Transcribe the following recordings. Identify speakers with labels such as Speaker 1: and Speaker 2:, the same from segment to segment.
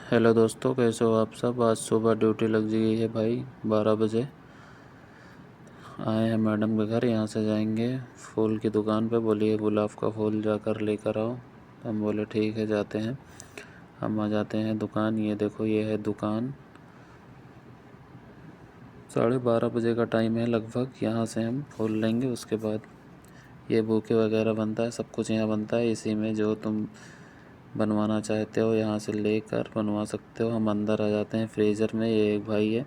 Speaker 1: Hello दोस्तों, कैसे हो आप सब। आज सुबह ड्यूटी लग गई है भाई। 12 बजे आए हैं मैडम के घर। यहाँ से जाएंगे फूल की दुकान पे। बोलिए गुलाब का फूल जाकर लेकर आओ। हम बोले ठीक है, जाते हैं। हम आ जाते हैं दुकान। ये देखो, ये है दुकान। 12:30 बजे का टाइम है लगभग। यहाँ से हम फूल लेंगे। उसके बाद ये बुके वगैरह बनता है, सब कुछ यहाँ बनता है। इसी में जो तुम बनवाना चाहते हो यहाँ से लेकर बनवा सकते हो। हम अंदर आ जाते हैं फ्रीज़र में। ये एक भाई है,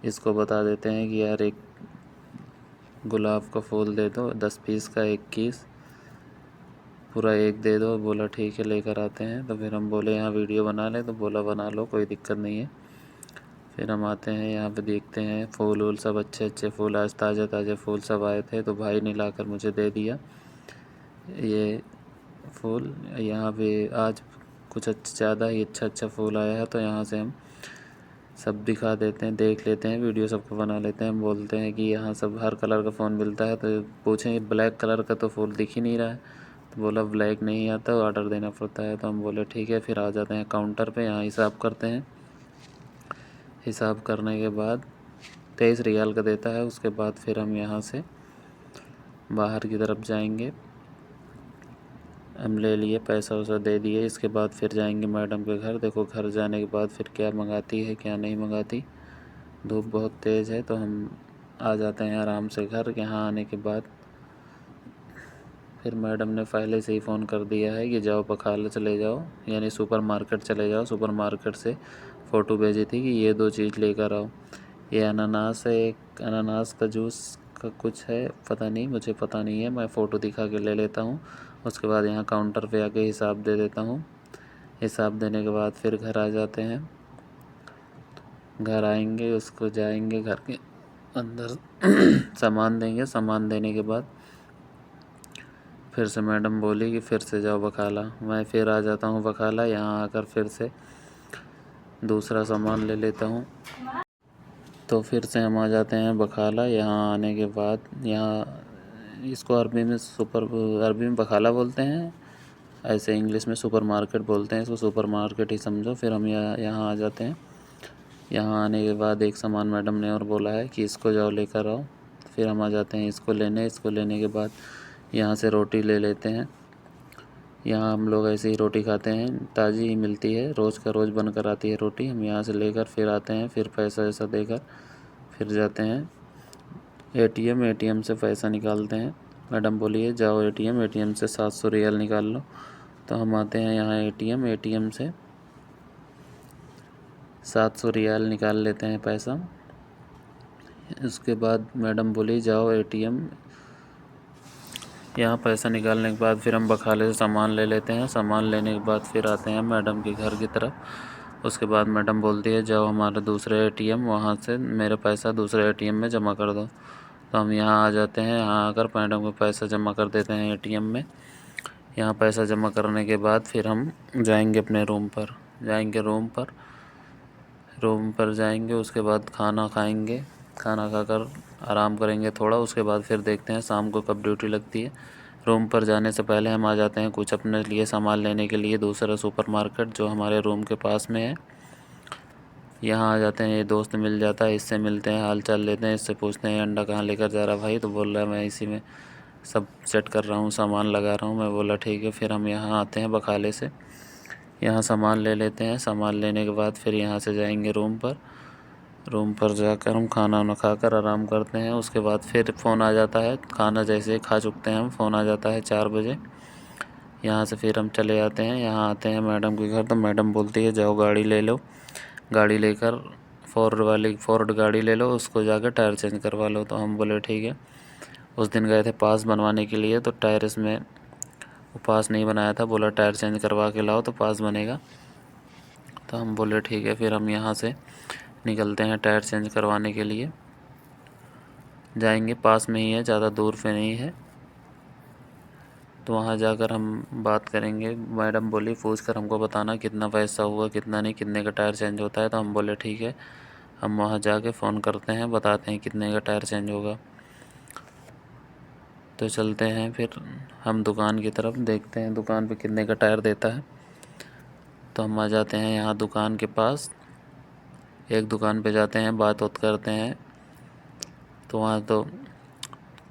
Speaker 1: इसको बता देते हैं कि यार एक गुलाब का फूल दे दो, 10 पीस का 21, पूरा एक दे दो। बोला ठीक है, लेकर आते हैं। तो फिर हम बोले यहाँ वीडियो बना लें, तो बोला बना लो, कोई दिक्कत नहीं है। फिर हम आते हैं यहाँ पे, देखते हैं फूल वूल सब अच्छे अच्छे फूल, आज ताज़े ताज़े फूल सब आए थे। तो भाई ने लाकर मुझे दे दिया ये फूल। यहाँ पे आज कुछ ज़्यादा ही अच्छा फूल आया है, तो यहाँ से हम सब दिखा देते हैं, देख लेते हैं, वीडियो सबको बना लेते हैं। हम बोलते हैं कि यहाँ सब हर कलर का फ़ोन मिलता है। तो पूछें ब्लैक कलर का तो फूल दिख ही नहीं रहा है। तो बोला ब्लैक नहीं आता, ऑर्डर देना पड़ता है। तो हम बोले ठीक है। फिर आ जाते हैं काउंटर पे, यहाँ हिसाब करते हैं। हिसाब करने के बाद 23 रियाल का देता है। उसके बाद फिर हम यहाँ से बाहर की तरफ जाएंगे। हम ले लिए, पैसा वैसा दे दिए। इसके बाद फिर जाएंगे मैडम के घर। देखो घर जाने के बाद फिर क्या मंगाती है क्या नहीं मंगाती। धूप बहुत तेज़ है, तो हम आ जाते हैं आराम से घर। यहाँ आने के बाद फिर मैडम ने पहले से ही फ़ोन कर दिया है कि जाओ बखाला चले जाओ, यानी सुपर मार्केट चले जाओ। सुपर मार्केट से फ़ोटो भेजी थी कि ये 2 चीज़ लेकर आओ। ये अनानास है, एक अनानास का जूस का कुछ है, पता नहीं, मुझे पता नहीं है। मैं फ़ोटो दिखा के ले लेता हूँ। उसके बाद यहाँ काउंटर पे आके हिसाब दे देता हूँ। हिसाब देने के बाद फिर घर आ जाते हैं। घर आएंगे, उसको जाएंगे घर के अंदर सामान देंगे। सामान देने के बाद फिर से मैडम बोली कि फिर से जाओ बखाला। मैं फिर आ जाता हूँ बखाला। यहाँ आकर फिर से दूसरा सामान ले लेता हूँ। तो फिर से हम आ जाते हैं बखाला। यहाँ आने के बाद, यहाँ इसको अरबी में बखाला बोलते हैं, ऐसे इंग्लिश में सुपर मार्केट बोलते हैं। इसको सुपर मार्केट ही समझो। फिर हम यहाँ आ जाते हैं। यहाँ आने के बाद एक सामान मैडम ने और बोला है कि इसको जाओ लेकर आओ। फिर हम आ जाते हैं इसको लेने। इसको लेने के बाद यहाँ से रोटी ले लेते हैं। यहाँ हम लोग ऐसे ही रोटी खाते हैं, ताज़ी ही मिलती है, रोज़ का रोज़ बनकर आती है रोटी। हम यहाँ से लेकर फिर आते हैं। फिर पैसा वैसा देकर फिर जाते हैं एटीएम से पैसा निकालते हैं। मैडम बोलिए जाओ एटीएम से 700 रियाल निकाल लो। तो हम आते हैं यहाँ एटीएम से 700 रियाल निकाल लेते हैं पैसा। उसके बाद मैडम बोली जाओ एटीएम। यहाँ पैसा निकालने के बाद फिर हम बखाले से सामान ले लेते हैं। सामान लेने के बाद फिर आते हैं मैडम के घर की तरफ। उसके बाद मैडम बोलती है जाओ हमारे दूसरे एटीएम, वहाँ से मेरा पैसा दूसरे एटीएम में जमा कर दो। तो हम यहाँ आ जाते हैं। यहाँ आकर मैडम को पैसा जमा कर देते हैं एटीएम में। यहाँ पैसा जमा करने के बाद फिर हम जाएंगे अपने रूम पर। रूम पर जाएंगे। उसके बाद खाना खाएंगे। खाना खाकर आराम करेंगे थोड़ा। उसके बाद फिर देखते हैं शाम को कब ड्यूटी लगती है। रूम पर जाने से पहले हम आ जाते हैं कुछ अपने लिए सामान लेने के लिए दूसरा सुपर मार्केट जो हमारे रूम के पास में है। यहाँ आ जाते हैं। ये दोस्त मिल जाता है, इससे मिलते हैं, हाल चाल लेते हैं। इससे पूछते हैं अंडा कहाँ लेकर जा रहा भाई। तो बोल रहा है मैं इसी में सब सेट कर रहा हूँ, सामान लगा रहा हूँ। मैं बोला ठीक है। फिर हम यहाँ आते हैं बखाले से। यहाँ सामान ले लेते हैं। सामान लेने के बाद फिर यहाँ से जाएंगे रूम पर जाकर हम खाना वाना खाकर आराम करते हैं। उसके बाद फिर फ़ोन आ जाता है। खाना जैसे खा चुकते हैं हम, फ़ोन आ जाता है 4 बजे। यहाँ से फिर हम चले जाते हैं। यहाँ आते हैं मैडम के घर। तो मैडम बोलती है जाओ गाड़ी ले लो। गाड़ी लेकर फोर्ड गाड़ी ले लो, उसको जाकर टायर चेंज करवा लो। तो हम बोले ठीक है। उस दिन गए थे पास बनवाने के लिए, तो टायर इसमें वो पास नहीं बनाया था। बोला टायर चेंज करवा के लाओ तो पास बनेगा। तो हम बोले ठीक है। फिर हम यहाँ से निकलते हैं टायर चेंज करवाने के लिए। जाएंगे, पास में ही है, ज़्यादा दूर पे नहीं है। तो वहाँ जाकर हम बात करेंगे। मैडम बोली पूछ कर हमको बताना कितना पैसा हुआ कितना नहीं, कितने का टायर चेंज होता है। तो हम बोले ठीक है। हम वहाँ जाके फ़ोन करते हैं, बताते हैं कितने का टायर चेंज होगा। तो चलते हैं फिर हम दुकान की तरफ, देखते हैं दुकान पे कितने का टायर देता है। तो हम आ जाते हैं यहाँ दुकान के पास। एक दुकान पे जाते हैं, बात उत करते हैं, तो वहाँ तो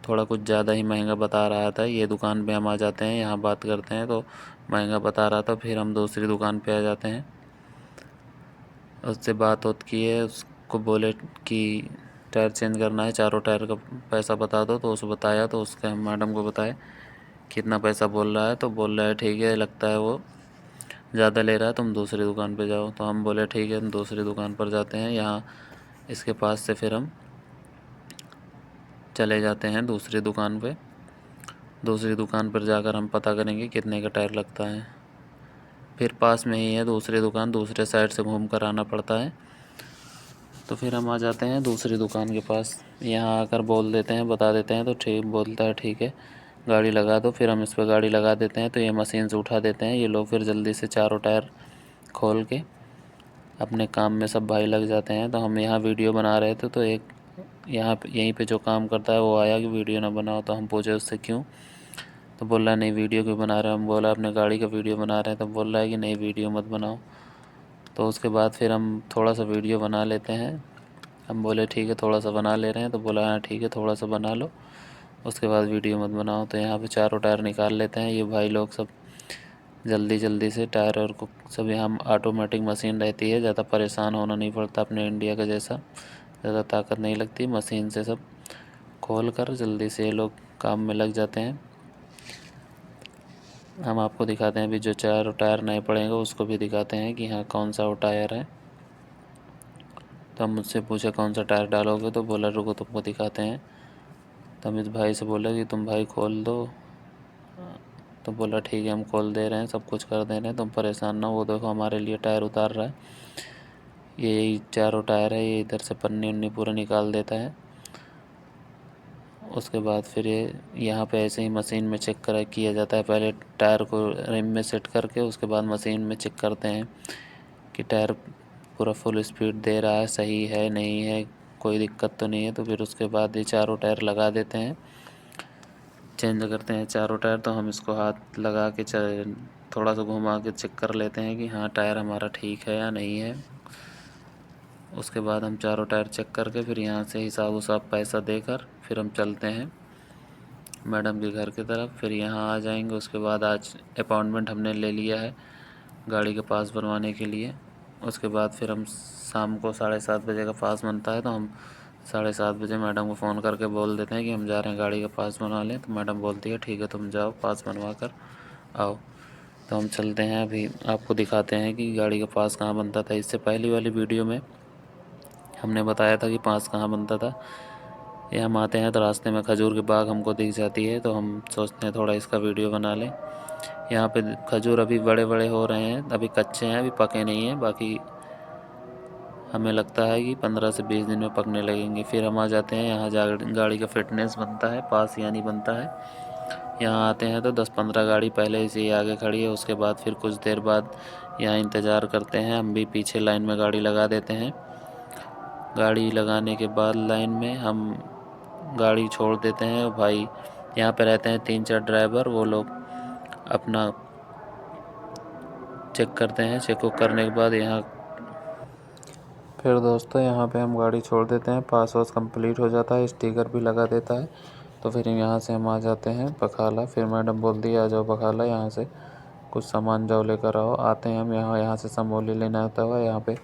Speaker 1: थोड़ा कुछ ज़्यादा ही महंगा बता रहा था। ये दुकान पे हम आ जाते हैं, यहाँ बात करते हैं तो महंगा बता रहा था। फिर हम दूसरी दुकान पे आ जाते हैं, उससे बात उत किए, उसको बोले कि टायर चेंज करना है, चारों टायर का पैसा बता दो। तो उसको बताया, तो उसके हम मैडम को बताए कितना पैसा बोल रहा है। तो बोल रहा है ठीक है, लगता है वो ज़्यादा ले रहा है, तुम दूसरी दुकान पे जाओ। तो हम बोले ठीक है, हम दूसरी दुकान पर जाते हैं। यहाँ इसके पास से फिर हम चले जाते हैं दूसरी दुकान पे। दूसरी दुकान पर जाकर हम पता करेंगे कितने का टायर लगता है। फिर पास में ही है दूसरी दुकान, दूसरे साइड से घूम कर आना पड़ता है। तो फिर हम आ जाते हैं दूसरी दुकान के पास। यहाँ आकर बोल देते हैं, बता देते हैं, तो ठीक बोलता है ठीक है गाड़ी लगा दो। फिर हम इस पर गाड़ी लगा देते हैं, तो ये मशीन से उठा देते हैं। ये लोग फिर जल्दी से चारों टायर खोल के अपने काम में सब भाई लग जाते हैं। तो हम यहाँ वीडियो बना रहे थे, तो एक यहाँ यहीं पे जो काम करता है वो आया कि वीडियो ना बनाओ। तो हम पूछे उससे क्यों, तो बोल रहा है नहीं वीडियो क्यों बना रहे हो। हम बोला अपने गाड़ी का वीडियो बना रहे हैं। तो बोल रहा है कि नहीं वीडियो मत बनाओ। तो उसके बाद फिर हम थोड़ा सा वीडियो बना लेते हैं। हम बोले ठीक है थोड़ा सा बना ले रहे हैं। तो बोला हाँ ठीक है थोड़ा सा बना लो, उसके बाद वीडियो मत बनाओ। तो यहाँ पे चारों टायर निकाल लेते हैं ये भाई लोग सब जल्दी जल्दी से। टायर और को सब यहाँ ऑटोमेटिक मशीन रहती है, ज़्यादा परेशान होना नहीं पड़ता अपने इंडिया का जैसा, ज़्यादा ताकत नहीं लगती। मशीन से सब खोल कर जल्दी से ये लोग काम में लग जाते हैं। हम आपको दिखाते हैं अभी जो चार टायर नए पड़ेंगे उसको भी दिखाते हैं कि हाँ कौन सा वो टायर है। तो हम मुझसे पूछे कौन सा टायर डालोगे, तो बोला रुको तुमको दिखाते हैं। तो हम इस भाई से बोले कि तुम भाई खोल दो। तो बोला ठीक है हम खोल दे रहे हैं, सब कुछ कर दे रहे हैं, तुम परेशान ना हो। वो देखो हमारे लिए टायर उतार रहा है। ये चारों टायर है, ये इधर से पन्नी उन्नी पूरा निकाल देता है। उसके बाद फिर ये यहाँ पे ऐसे ही मशीन में चेक कर किया जाता है। पहले टायर को रिम में सेट करके उसके बाद मशीन में चेक करते हैं कि टायर पूरा फुल स्पीड दे रहा है, सही है नहीं है, कोई दिक्कत तो नहीं है। तो फिर उसके बाद ये चारों टायर लगा देते हैं, चेंज करते हैं चारों टायर। तो हम इसको हाथ लगा के थोड़ा सा घुमा के चेक कर लेते हैं कि हाँ टायर हमारा ठीक है या नहीं है। उसके बाद हम चारों टायर चेक करके फिर यहाँ से हिसाब उसाब पैसा देकर फिर हम चलते हैं मैडम के घर की तरफ। फिर यहाँ आ जाएंगे। उसके बाद आज अपॉइंटमेंट हमने ले लिया है गाड़ी के पास बनवाने के लिए। उसके बाद फिर हम शाम को 7:30 बजे का पास बनता है, तो हम 7:30 बजे मैडम को फ़ोन करके बोल देते हैं कि हम जा रहे हैं गाड़ी का पास बनवा लें। तो मैडम बोलती है ठीक है तुम जाओ पास बनवा कर आओ। तो हम चलते हैं, अभी आपको दिखाते हैं कि गाड़ी का पास कहाँ बनता था। इससे पहली वाली वीडियो में हमने बताया था कि पास कहाँ बनता था। ये हम आते हैं तो रास्ते में खजूर की बाग हमको दिख जाती है, तो हम सोचते हैं थोड़ा इसका वीडियो बना लें। यहाँ पे खजूर अभी बड़े बड़े हो रहे हैं, अभी कच्चे हैं, अभी पके नहीं हैं। बाकी हमें लगता है कि 15 से 20 दिन में पकने लगेंगे। फिर हम आ जाते हैं यहाँ गाड़ी का फिटनेस बनता है, पास यानी बनता है। यहाँ आते हैं तो 10-15 गाड़ी पहले से ही आगे खड़ी है। उसके बाद फिर कुछ देर बाद यहाँ इंतज़ार करते हैं, हम भी पीछे लाइन में गाड़ी लगा देते हैं। गाड़ी लगाने के बाद लाइन में हम गाड़ी छोड़ देते हैं। भाई यहाँ पे रहते हैं 3-4 ड्राइवर, वो लोग अपना चेक करते हैं। चेक करने के बाद यहाँ फिर दोस्तों यहाँ पे हम गाड़ी छोड़ देते हैं, पास वास कंप्लीट हो जाता है, स्टिकर भी लगा देता है। तो फिर यहाँ से हम आ जाते हैं बखाला। फिर मैडम बोलती है आ जाओ बखाला, यहाँ से कुछ सामान जाओ लेकर आओ। आते हैं हम यहाँ से समोली लेना होता है। यहाँ पे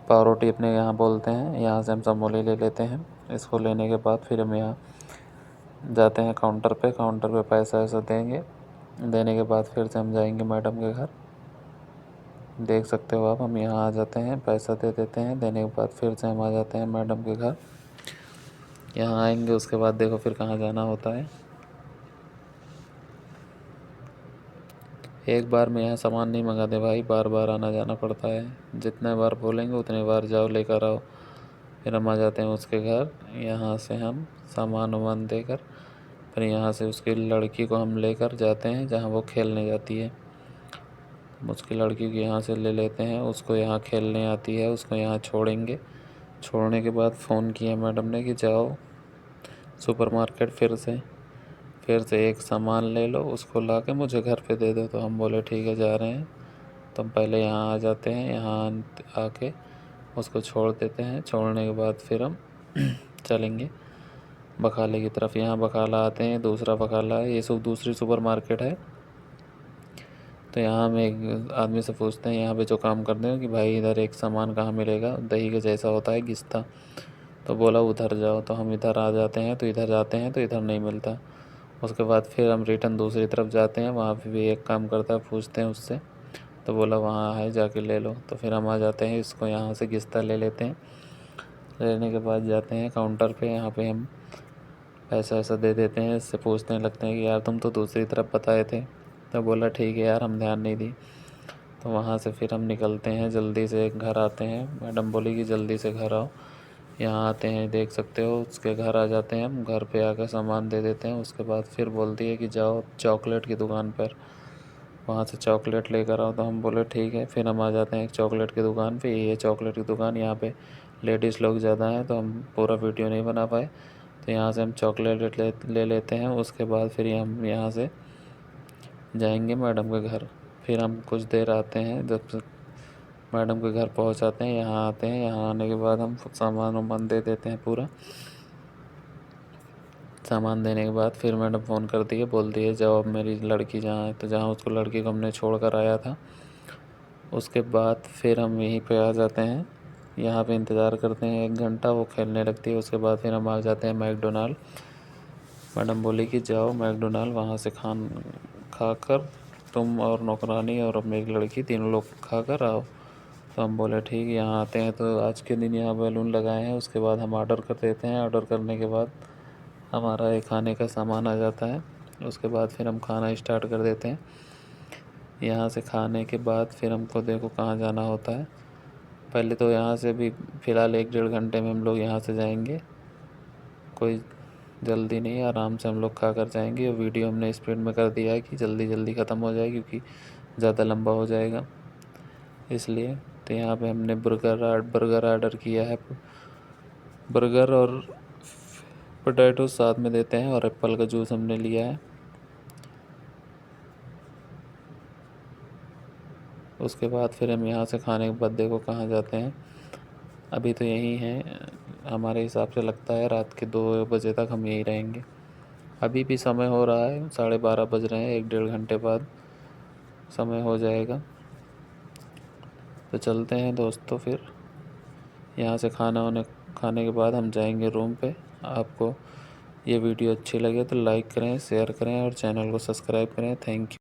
Speaker 1: पावरोटी अपने यहाँ बोलते हैं, यहाँ से हम समोली ले लेते हैं। इसको लेने के बाद फिर हम यहाँ जाते हैं काउंटर पे पैसा वैसा देंगे। देने के बाद फिर से हम जाएंगे मैडम के घर। देख सकते हो आप, हम यहाँ आ जाते हैं, पैसा दे देते हैं। देने के बाद फिर से हम आ जाते हैं मैडम के घर। यहाँ आएंगे उसके बाद देखो फिर कहाँ जाना होता है। एक बार में यहाँ सामान नहीं मंगाते भाई, बार बार आना जाना पड़ता है। जितने बार बोलेंगे उतने बार जाओ लेकर आओ। फिर हम आ जाते हैं उसके घर। यहाँ से हम सामान वामान देकर फिर यहाँ से उसकी लड़की को हम लेकर जाते हैं जहाँ वो खेलने जाती है। उसकी लड़की को यहाँ से ले लेते हैं, उसको यहाँ खेलने आती है, उसको यहाँ छोड़ेंगे। छोड़ने के बाद फ़ोन किया मैडम ने कि जाओ सुपरमार्केट फिर से एक सामान ले लो, उसको ला के मुझे घर पे दे दो। तो हम बोले ठीक है जा रहे हैं। तो हम पहले यहाँ आ जाते हैं, यहाँ आके उसको छोड़ देते हैं। छोड़ने के बाद फिर हम चलेंगे बखाले की तरफ। यहाँ बखाला आते हैं, दूसरा बखाला है, ये सब दूसरी सुपरमार्केट है। तो यहाँ हम एक आदमी से पूछते हैं यहाँ पे जो काम करते हैं कि भाई इधर एक सामान कहाँ मिलेगा, दही के जैसा होता है घिसता। तो बोला उधर जाओ। तो हम इधर आ जाते हैं, तो इधर जाते हैं तो इधर नहीं मिलता। उसके बाद फिर हम रिटर्न दूसरी तरफ जाते हैं, वहाँ पे भी एक काम करता है, पूछते हैं उससे। तो बोला वहाँ है, जाके ले लो। तो फिर हम आ जाते हैं, इसको यहाँ से घिसता ले लेते हैं। लेने के बाद जाते हैं काउंटर पे, यहाँ पे हम पैसा वैसा दे देते हैं। इससे पूछने लगते हैं कि यार तुम तो दूसरी तरफ बताए थे। तो बोला ठीक है यार, हम ध्यान नहीं दी। तो वहाँ से फिर हम निकलते हैं, जल्दी से घर आते हैं। मैडम बोली कि जल्दी से घर आओ। यहाँ आते हैं, देख सकते हो उसके घर आ जाते हैं हम। घर पे आकर सामान दे देते हैं। उसके बाद फिर बोलती है कि जाओ चॉकलेट की दुकान पर, वहाँ से चॉकलेट लेकर आओ। तो हम बोले ठीक है। फिर हम आ जाते हैं एक चॉकलेट की दुकान पे। ये चॉकलेट की दुकान, यहाँ पे लेडीज़ लोग ज़्यादा हैं तो हम पूरा वीडियो नहीं बना पाए। तो यहाँ से हम चॉकलेट ले लेते हैं। उसके बाद फिर हम यहाँ से जाएंगे मैडम के घर। फिर हम कुछ देर आते हैं, जब मैडम के घर पहुँच जाते हैं, यहाँ आते हैं। यहाँ आने के बाद हम सामान वामान दे देते हैं पूरा। सामान देने के बाद फिर मैडम फ़ोन करती है, बोलती है जाओ अब मेरी लड़की जहाँ है। तो जहाँ उसको लड़की को हमने छोड़ कर आया था, उसके बाद फिर हम यहीं पे आ जाते हैं। यहाँ पे इंतज़ार करते हैं 1 घंटा, वो खेलने लगती है। उसके बाद फिर हम आ जाते हैं मैकडोनाल्ड। मैडम बोली कि जाओ मैकडोनाल्ड, वहाँ से खाकर तुम और नौकरानी और अब मेरी लड़की तीनों लोग खाकर आओ। तो हम बोले ठीक है। यहाँ आते हैं तो आज के दिन यहाँ बैलून लगाए हैं। उसके बाद हम ऑर्डर कर देते हैं। ऑर्डर करने के बाद हमारा ये खाने का सामान आ जाता है। उसके बाद फिर हम खाना स्टार्ट कर देते हैं। यहाँ से खाने के बाद फिर हमको देखो कहाँ जाना होता है। पहले तो यहाँ से भी फ़िलहाल 1-1.5 घंटे में हम लोग यहाँ से जाएंगे। कोई जल्दी नहीं है, आराम से हम लोग खा कर जाएंगे। और वीडियो हमने स्पीड में कर दिया है कि जल्दी जल्दी ख़त्म हो जाए, क्योंकि ज़्यादा लंबा हो जाएगा इसलिए। तो यहाँ पे हमने बर्गर ऑर्डर किया है। बर्गर और पोटैटो साथ में देते हैं, और एप्पल का जूस हमने लिया है। उसके बाद फिर हम यहाँ से खाने के बाद देखो कहाँ जाते हैं। अभी तो यहीं हैं, हमारे हिसाब से लगता है रात के 2 बजे तक हम यहीं रहेंगे। अभी भी समय हो रहा है, 12:30 बज रहे हैं। 1-1.5 घंटे बाद समय हो जाएगा। तो चलते हैं दोस्तों फिर। यहाँ से खाने के बाद हम जाएंगे रूम पे। आपको ये वीडियो अच्छी लगे तो लाइक करें, शेयर करें और चैनल को सब्सक्राइब करें। Thank you.